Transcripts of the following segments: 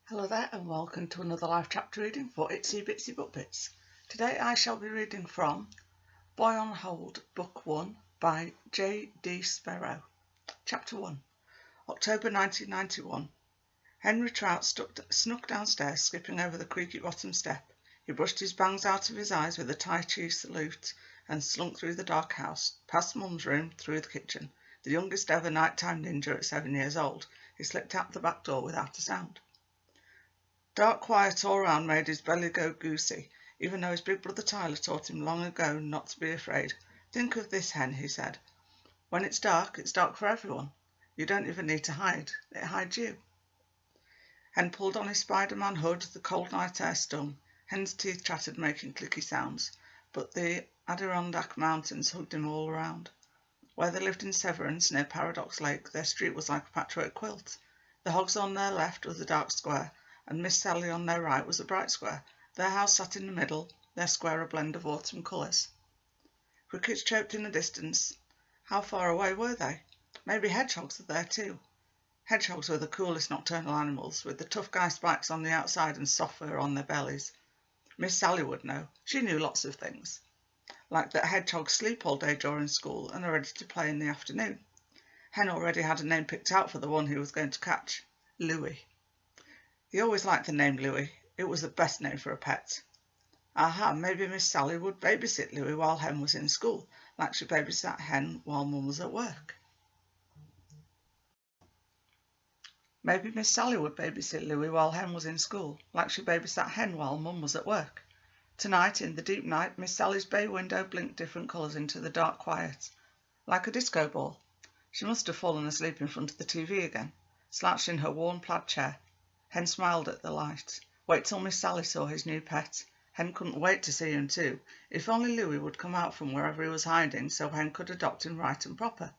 Hello there and welcome to another live chapter reading for Itsy Bitsy Book Bits. Today I shall be reading from Boy on Hold, Book 1 by J.D. Spero. Chapter 1. October 1991. Henry Trout snuck downstairs, skipping over the creaky bottom step. He brushed his bangs out of his eyes with a Tai Chi salute and slunk through the dark house, past Mum's room, through the kitchen. The youngest ever nighttime ninja at 7 years old, he slipped out the back door without a sound. Dark quiet all round made his belly go goosey, even though his big brother Tyler taught him long ago not to be afraid. "Think of this, Hen," he said. "When it's dark for everyone. You don't even need to hide. It hides you." Hen pulled on his Spider-Man hood. The cold night air stung. Hen's teeth chattered, making clicky sounds, but the Adirondack Mountains hugged him all around. Where they lived in Severance, near Paradox Lake, their street was like a patchwork quilt. The hogs on their left was a dark square, and Miss Sally on their right was a bright square. Their house sat in the middle, their square a blend of autumn colours. Crickets chirped in the distance. How far away were they? Maybe hedgehogs were there too. Hedgehogs were the coolest nocturnal animals, with the tough guy spikes on the outside and soft fur on their bellies. Miss Sally would know. She knew lots of things, like that hedgehogs sleep all day during school and are ready to play in the afternoon. Hen already had a name picked out for the one he was going to catch: Louis. He always liked the name Louis. It was the best name for a pet. Aha, maybe Miss Sally would babysit Louis while Hen was in school, like she babysat Hen while Mum was at work. Maybe Miss Sally would babysit Louis while Hen was in school, like she babysat Hen while Mum was at work. Tonight, in the deep night, Miss Sally's bay window blinked different colours into the dark quiet, like a disco ball. She must have fallen asleep in front of the TV again, slouched in her worn plaid chair. Hen smiled at the light. Wait till Miss Sally saw his new pet. Hen couldn't wait to see him too. If only Louis would come out from wherever he was hiding so Hen could adopt him right and proper.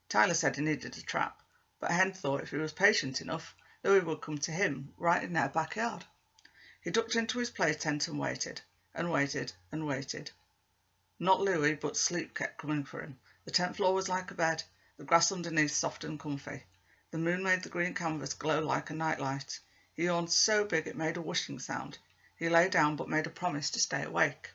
Tyler said he needed a trap, but Hen thought if he was patient enough, Louis would come to him right in their backyard. He ducked into his play tent and waited, and waited, and waited. Not Louis, but sleep kept coming for him. The tent floor was like a bed, the grass underneath soft and comfy. The moon made the green canvas glow like a nightlight. He yawned so big it made a whooshing sound. He lay down but made a promise to stay awake.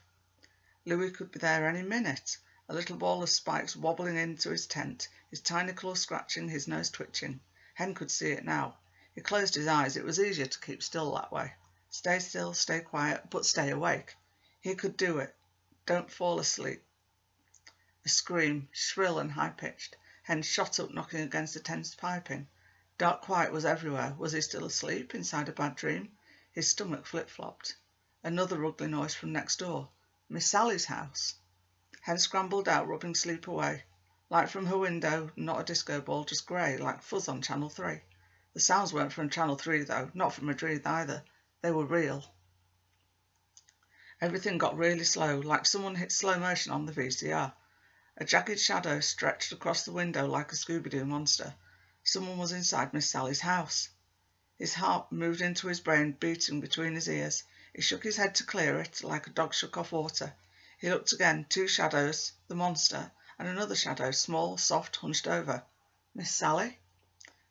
Louis could be there any minute, a little ball of spikes wobbling into his tent, his tiny claws scratching, his nose twitching. Hen could see it now. He closed his eyes. It was easier to keep still that way. Stay still, stay quiet, but stay awake. He could do it. Don't fall asleep. A scream, shrill and high-pitched. Hen shot up, knocking against the tent's piping. Dark quiet was everywhere. Was he still asleep, inside a bad dream? His stomach flip-flopped. Another ugly noise from next door. Miss Sally's house. Hen scrambled out, rubbing sleep away. Light from her window, not a disco ball, just grey, like fuzz on Channel 3. The sounds weren't from Channel 3, though, not from Madrid either. They were real. Everything got really slow, like someone hit slow motion on the VCR. A jagged shadow stretched across the window like a Scooby-Doo monster. Someone was inside Miss Sally's house. His heart moved into his brain, beating between his ears. He shook his head to clear it, like a dog shook off water. He looked again. 2 shadows, the monster, and another shadow, small, soft, hunched over. Miss Sally?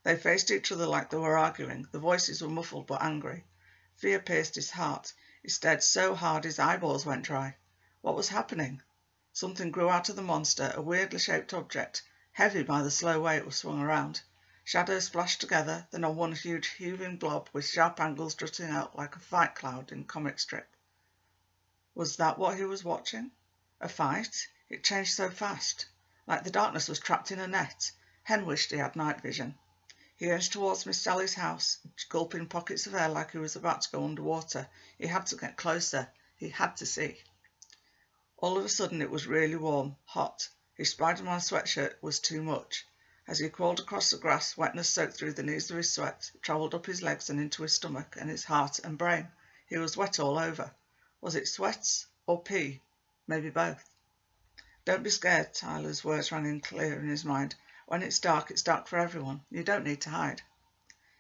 They faced each other like they were arguing. The voices were muffled but angry. Fear pierced his heart. He stared so hard his eyeballs went dry. What was happening? Something grew out of the monster, a weirdly shaped object, heavy by the slow way it was swung around. Shadows splashed together, then on one huge heaving blob with sharp angles jutting out like a fight cloud in comic strip. Was that what he was watching? A fight? It changed so fast, like the darkness was trapped in a net. Hen wished he had night vision. He edged towards Miss Sally's house, gulping pockets of air like he was about to go underwater. He had to get closer. He had to see. All of a sudden it was really warm, hot. His Spider-Man sweatshirt was too much. As he crawled across the grass, wetness soaked through the knees of his sweat, travelled up his legs and into his stomach and his heart and brain. He was wet all over. Was it sweat or pee? Maybe both. Don't be scared, Tyler's words rang in clear in his mind. When it's dark for everyone. You don't need to hide.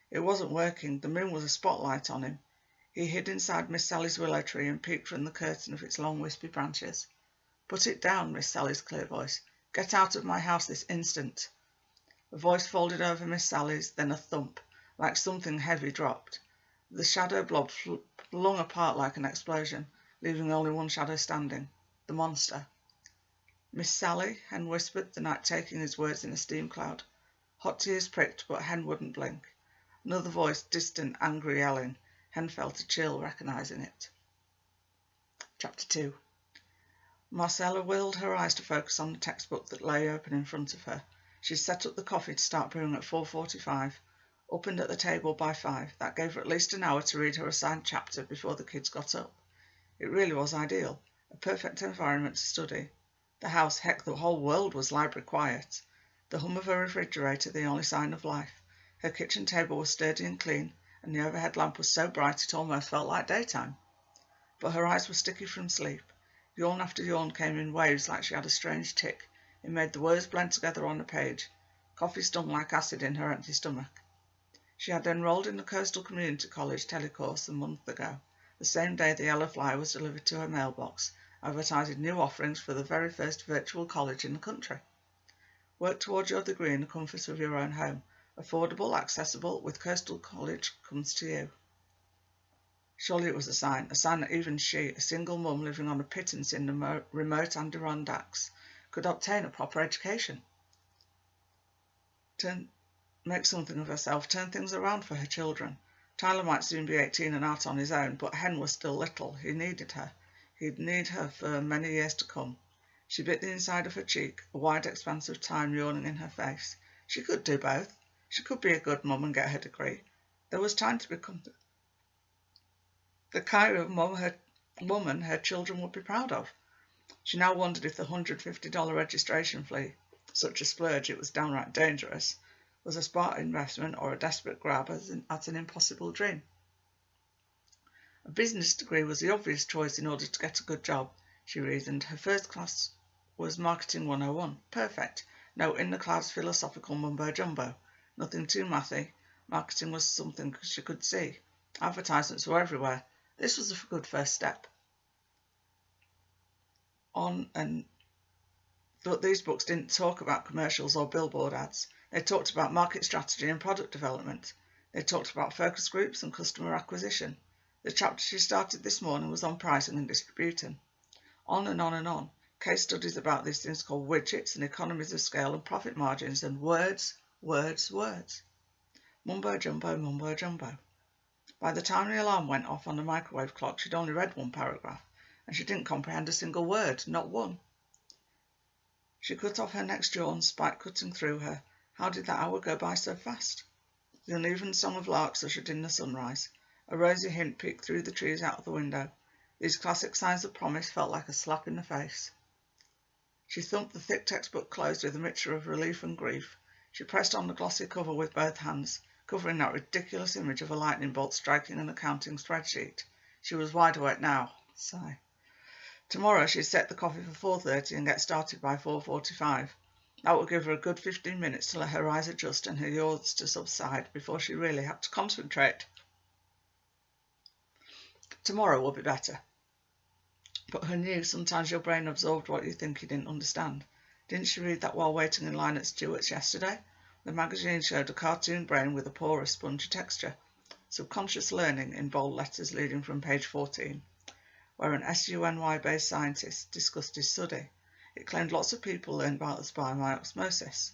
It wasn't working. The moon was a spotlight on him. He hid inside Miss Sally's willow tree and peeked from the curtain of its long wispy branches. Put it down, Miss Sally's clear voice. Get out of my house this instant. A voice folded over Miss Sally's, then a thump, like something heavy dropped. The shadow blob flung apart like an explosion, leaving only one shadow standing, the monster. "Miss Sally," Hen whispered, the night taking his words in a steam cloud. Hot tears pricked, but Hen wouldn't blink. Another voice, distant, angry yelling. Hen felt a chill, recognising it. Chapter 2. Marcella willed her eyes to focus on the textbook that lay open in front of her. She set up the coffee to start brewing at 4:45, opened at the table by 5. That gave her at least an hour to read her assigned chapter before the kids got up. It really was ideal, a perfect environment to study. The house, heck, the whole world was library quiet. The hum of her refrigerator, the only sign of life. Her kitchen table was sturdy and clean, and the overhead lamp was so bright it almost felt like daytime. But her eyes were sticky from sleep. Yawn after yawn came in waves like she had a strange tic. It made the words blend together on the page. Coffee stung like acid in her empty stomach. She had enrolled in the Coastal Community College telecourse a month ago, the same day the yellow flyer was delivered to her mailbox, advertising new offerings for the very first virtual college in the country. Work towards your degree in the comfort of your own home. Affordable, accessible, with Coastal College comes to you. Surely it was a sign that even she, a single mum living on a pittance in the remote Adirondacks, could obtain a proper education. Make something of herself, turn things around for her children. Tyler might soon be 18 and out on his own, but Hen was still little. He needed her. He'd need her for many years to come. She bit the inside of her cheek, a wide expanse of time yawning in her face. She could do both. She could be a good mum and get her degree. There was time to become the kind of woman her children would be proud of. She now wondered if the $150 registration fee, such a splurge it was downright dangerous, was a smart investment or a desperate grab at an impossible dream. A business degree was the obvious choice in order to get a good job, she reasoned. Her first class was Marketing 101. Perfect. No in-the-clouds philosophical mumbo-jumbo. Nothing too mathy. Marketing was something she could see. Advertisements were everywhere. This was a good first step. But these books didn't talk about commercials or billboard ads. They talked about market strategy and product development. They talked about focus groups and customer acquisition. The chapter she started this morning was on pricing and distributing. On and on and on. Case studies about these things called widgets and economies of scale and profit margins and words, words, words. Mumbo-jumbo, mumbo-jumbo. By the time the alarm went off on the microwave clock, she'd only read one paragraph, and she didn't comprehend a single word, not one. She cut off her next yawn, spite cutting through her. How did that hour go by so fast? The uneven song of larks ushered in the sunrise. A rosy hint peeked through the trees out of the window. These classic signs of promise felt like a slap in the face. She thumped the thick textbook closed with a mixture of relief and grief. She pressed on the glossy cover with both hands, covering that ridiculous image of a lightning bolt striking an accounting spreadsheet. She was wide awake now. Sigh. Tomorrow she'd set the coffee for 4:30 and get started by 4:45. That would give her a good 15 minutes to let her eyes adjust and her yawns to subside before she really had to concentrate. Tomorrow will be better. But her knew sometimes your brain absorbed what you think you didn't understand. Didn't she read that while waiting in line at Stewart's yesterday? The magazine showed a cartoon brain with a porous, spongy texture. Subconscious learning in bold letters leading from page 14, where an SUNY-based scientist discussed his study. It claimed lots of people learned about the spy by osmosis.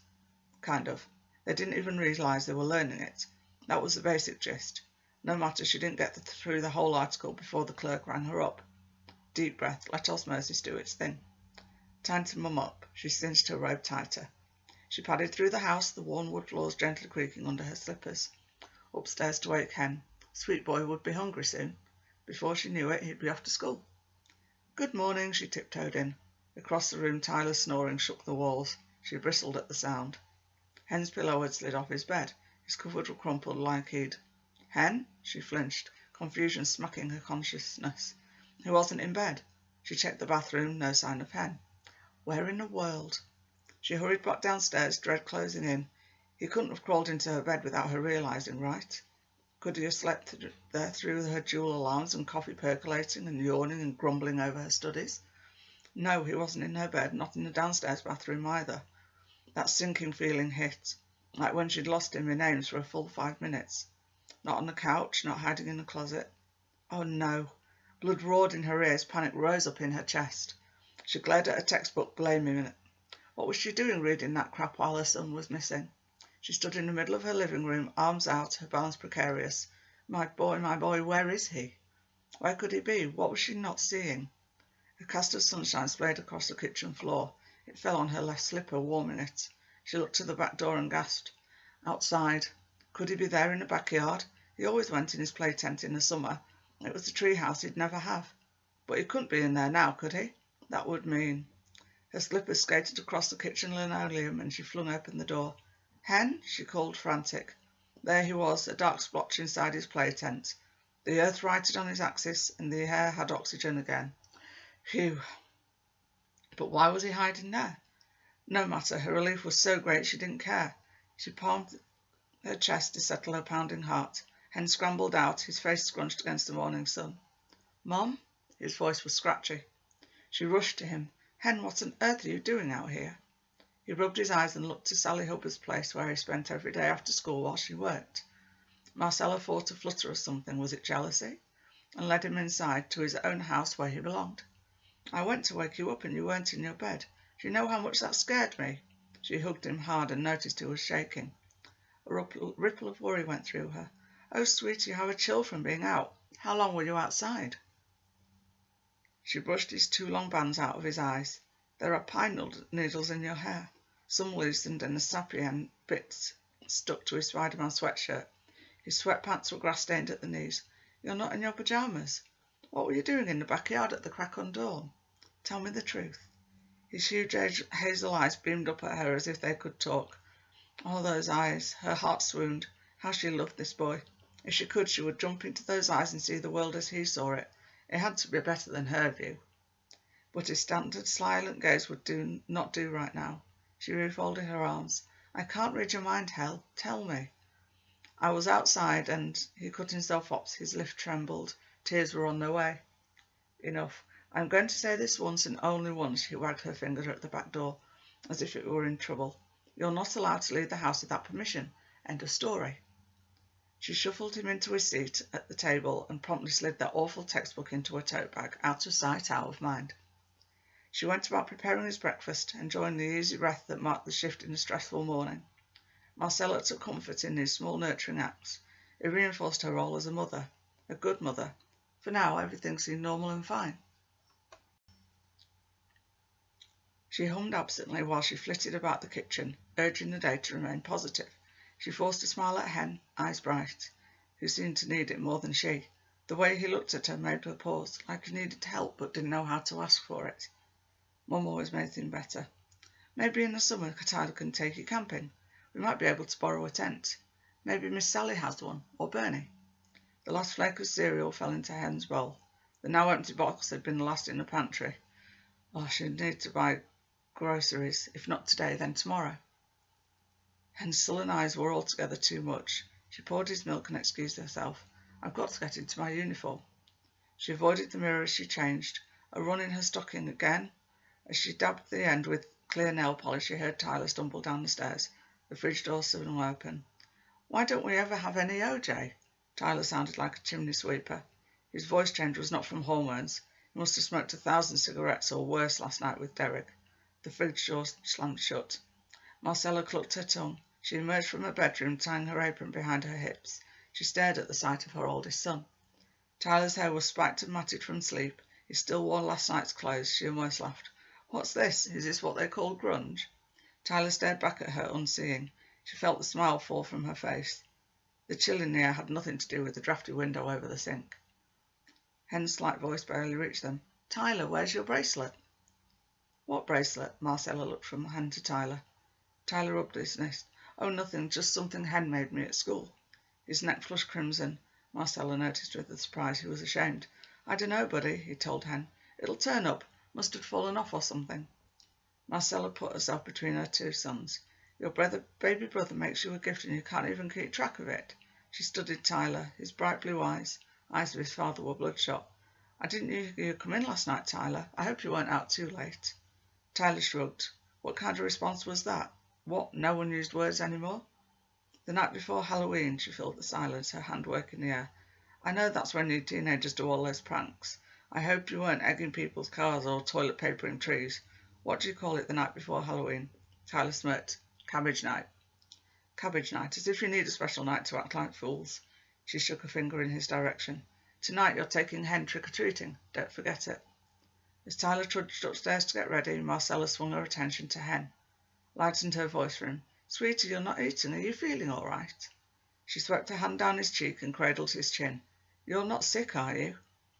Kind of. They didn't even realise they were learning it. That was the basic gist. No matter, she didn't get through the whole article before the clerk rang her up. Deep breath, let osmosis do its thing. Time to mum up. She cinched her robe tighter. She padded through the house, the worn wood floors gently creaking under her slippers. Upstairs to wake Hen. Sweet boy would be hungry soon. Before she knew it, he'd be off to school. Good morning, she tiptoed in. Across the room, Tyler's snoring shook the walls. She bristled at the sound. Hen's pillow had slid off his bed. His covers were crumpled like he'd... Hen? She flinched, confusion smacking her consciousness. He wasn't in bed. She checked the bathroom, no sign of Hen. Where in the world? She hurried back downstairs, dread closing in. He couldn't have crawled into her bed without her realising, right? Could he have slept there through her dual alarms and coffee percolating and yawning and grumbling over her studies? No, he wasn't in her bed, not in the downstairs bathroom either. That sinking feeling hit, like when she'd lost him in Ames for a full 5 minutes. Not on the couch, not hiding in the closet. Oh no! Blood roared in her ears, panic rose up in her chest. She glared at her textbook, blaming it. What was she doing reading that crap while her son was missing? She stood in the middle of her living room, arms out, her balance precarious. My boy, where is he? Where could he be? What was she not seeing? A cast of sunshine splayed across the kitchen floor. It fell on her left slipper, warming it. She looked to the back door and gasped. Outside. Could he be there in the backyard? He always went in his play tent in the summer. It was the tree house he'd never have. But he couldn't be in there now, could he? That would mean... Her slippers skated across the kitchen linoleum and she flung open the door. Hen? She called, frantic. There he was, a dark splotch inside his play tent. The earth righted on his axis and the air had oxygen again. Phew! But why was he hiding there? No matter, her relief was so great she didn't care. She palmed her chest to settle her pounding heart. Hen scrambled out, his face scrunched against the morning sun. Mom? His voice was scratchy. She rushed to him. Hen, what on earth are you doing out here? He rubbed his eyes and looked to Sally Hubbard's place where he spent every day after school while she worked. Marcella thought a flutter of something, was it jealousy? And led him inside to his own house where he belonged. I went to wake you up and you weren't in your bed. Do you know how much that scared me? She hugged him hard and noticed he was shaking. A ripple of worry went through her. Oh, sweetie, you have a chill from being out. How long were you outside? She brushed his 2 long bands out of his eyes. There are pine needles in your hair. Some loosened and the snappy end bits stuck to his Spider-Man sweatshirt. His sweatpants were grass-stained at the knees. You're not in your pyjamas. What were you doing in the backyard at the crack on dawn? Tell me the truth. His huge hazel eyes beamed up at her as if they could talk. Oh, those eyes! Her heart swooned. How she loved this boy. If she could, she would jump into those eyes and see the world as he saw it. It had to be better than her view. But his standard silent gaze would not do right now. She refolded her arms. I can't read your mind, Hel. Tell me. I was outside and... He cut himself off. His lip trembled. Tears were on their way. Enough. I'm going to say this once and only once. She wagged her finger at the back door, as if it were in trouble. You're not allowed to leave the house without permission. End of story. She shuffled him into his seat at the table and promptly slid that awful textbook into her tote bag, out of sight, out of mind. She went about preparing his breakfast, enjoying the easy breath that marked the shift in a stressful morning. Marcella took comfort in these small nurturing acts. It reinforced her role as a mother, a good mother. For now, everything seemed normal and fine. She hummed absently while she flitted about the kitchen, urging the day to remain positive. She forced a smile at Hen, eyes bright, who seemed to need it more than she. The way he looked at her made her pause, like he needed help but didn't know how to ask for it. Mum always made things better. Maybe in the summer Tyler can take you camping. We might be able to borrow a tent. Maybe Miss Sally has one, or Bernie. The last flake of cereal fell into Hen's bowl. The now empty box had been the last in the pantry. Oh, she'd need to buy groceries, if not today, then tomorrow. Hen's sullen eyes were altogether too much. She poured his milk and excused herself. I've got to get into my uniform. She avoided the mirror as she changed, a run in her stocking again. As she dabbed the end with clear nail polish, she heard Tyler stumble down the stairs. The fridge door swung open. Why don't we ever have any OJ? Tyler sounded like a chimney sweeper. His voice change was not from hormones. He must have smoked 1,000 cigarettes or worse last night with Derek. The fridge door slammed shut. Marcella clucked her tongue. She emerged from her bedroom, tying her apron behind her hips. She stared at the sight of her oldest son. Tyler's hair was spiked and matted from sleep. He still wore last night's clothes. She almost laughed. What's this? Is this what they call grunge? Tyler stared back at her, unseeing. She felt the smile fall from her face. The chill in the air had nothing to do with the drafty window over the sink. Hen's slight voice barely reached them. Tyler, where's your bracelet? What bracelet? Marcella looked from Hen to Tyler. Tyler rubbed his wrist. Oh, nothing, just something Hen made me at school. His neck flushed crimson. Marcella noticed with a surprise he was ashamed. I don't know, buddy, he told Hen. It'll turn up. Must have fallen off or something. Marcella put herself between her 2 sons. Your baby brother makes you a gift and you can't even keep track of it. She studied Tyler, his bright blue eyes of his father were bloodshot. I didn't hear you come in last night, Tyler. I hope you weren't out too late. Tyler shrugged. What kind of response was that? What, no one used words anymore? The night before Halloween, she filled the silence, her hand working the air. I know that's when you teenagers do all those pranks. I hope you weren't egging people's cars or toilet papering trees. What do you call it the night before Halloween? Tyler smirked. Cabbage night. Cabbage night, as if you need a special night to act like fools. She shook a finger in his direction. Tonight you're taking Hen trick-or-treating. Don't forget it. As Tyler trudged upstairs to get ready, Marcella swung her attention to Hen. Lightened her voice for him. Sweetie, you're not eating. Are you feeling all right? She swept her hand down his cheek and cradled his chin. You're not sick, are you?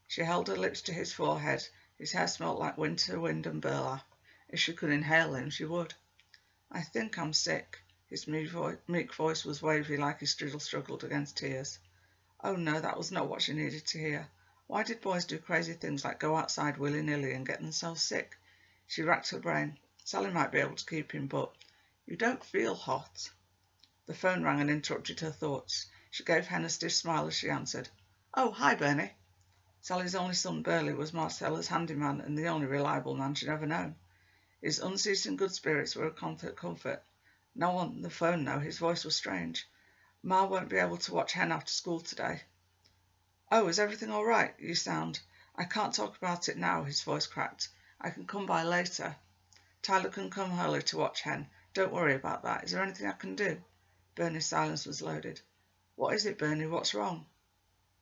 She held her lips to his forehead. His hair smelt like winter wind and burlap. If she could inhale him, she would. I think I'm sick. His meek voice was wavy like he still struggled against tears. Oh no, that was not what she needed to hear. Why did boys do crazy things like go outside willy-nilly and get themselves sick? She racked her brain. Sally might be able to keep him, but... You don't feel hot. The phone rang and interrupted her thoughts. She gave Hen a stiff smile as she answered. Oh, hi, Bernie. Sally's only son, Burley, was Marcella's handyman and the only reliable man she'd ever known. His unceasing good spirits were a comfort. No one on the phone, though. His voice was strange. Ma won't be able to watch Hen after school today. Oh, is everything all right? You sound... I can't talk about it now, his voice cracked. I can come by later. Tyler can come early to watch Hen. Don't worry about that. Is there anything I can do? Bernie's silence was loaded. What is it, Bernie? What's wrong?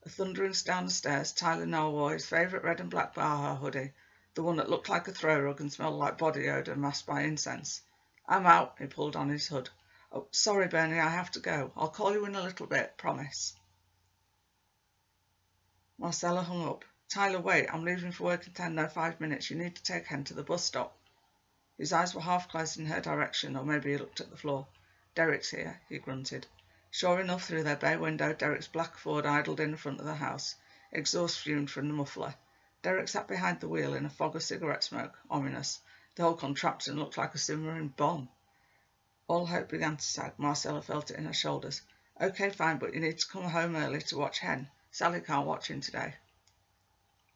A thundering down the stairs, Tyler now wore his favourite red and black Baja hoodie, the one that looked like a throw rug and smelled like body odour masked by incense. I'm out, he pulled on his hood. Oh, sorry, Bernie, I have to go. I'll call you in a little bit, promise. Marcella hung up. Tyler, wait, I'm leaving for work in 10, no 5 minutes. You need to take Hen to the bus stop. His eyes were half closed in her direction, or maybe he looked at the floor. Derek's here, he grunted. Sure enough, through their bay window, Derek's black Ford idled in front of the house. Exhaust fumed from the muffler. Derek sat behind the wheel in a fog of cigarette smoke, ominous. The whole contraption looked like a simmering bomb. All hope began to sag. Marcella felt it in her shoulders. OK, fine, but you need to come home early to watch Hen. Sally can't watch him today.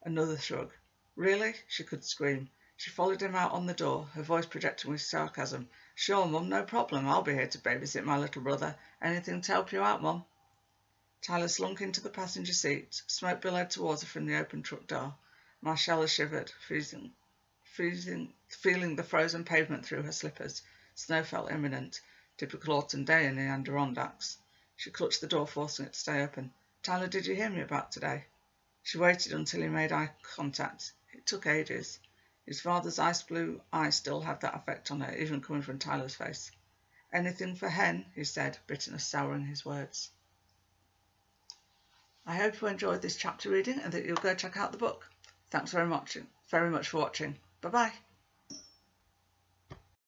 Another shrug. Really? She could scream. She followed him out on the door, her voice projecting with sarcasm. Sure, Mum, no problem. I'll be here to babysit my little brother. Anything to help you out, Mum? Tyler slunk into the passenger seat. Smoke billowed towards her from the open truck door. Marcella shivered, feeling the frozen pavement through her slippers. Snow felt imminent. Typical autumn day in the Adirondacks. She clutched the door, forcing it to stay open. Tyler, did you hear me about today? She waited until he made eye contact. It took ages. His father's ice blue eyes still had that effect on her, even coming from Tyler's face. Anything for Hen, he said, bitterness souring his words. I hope you enjoyed this chapter reading and that you'll go check out the book. Thanks very much for watching. Bye-bye.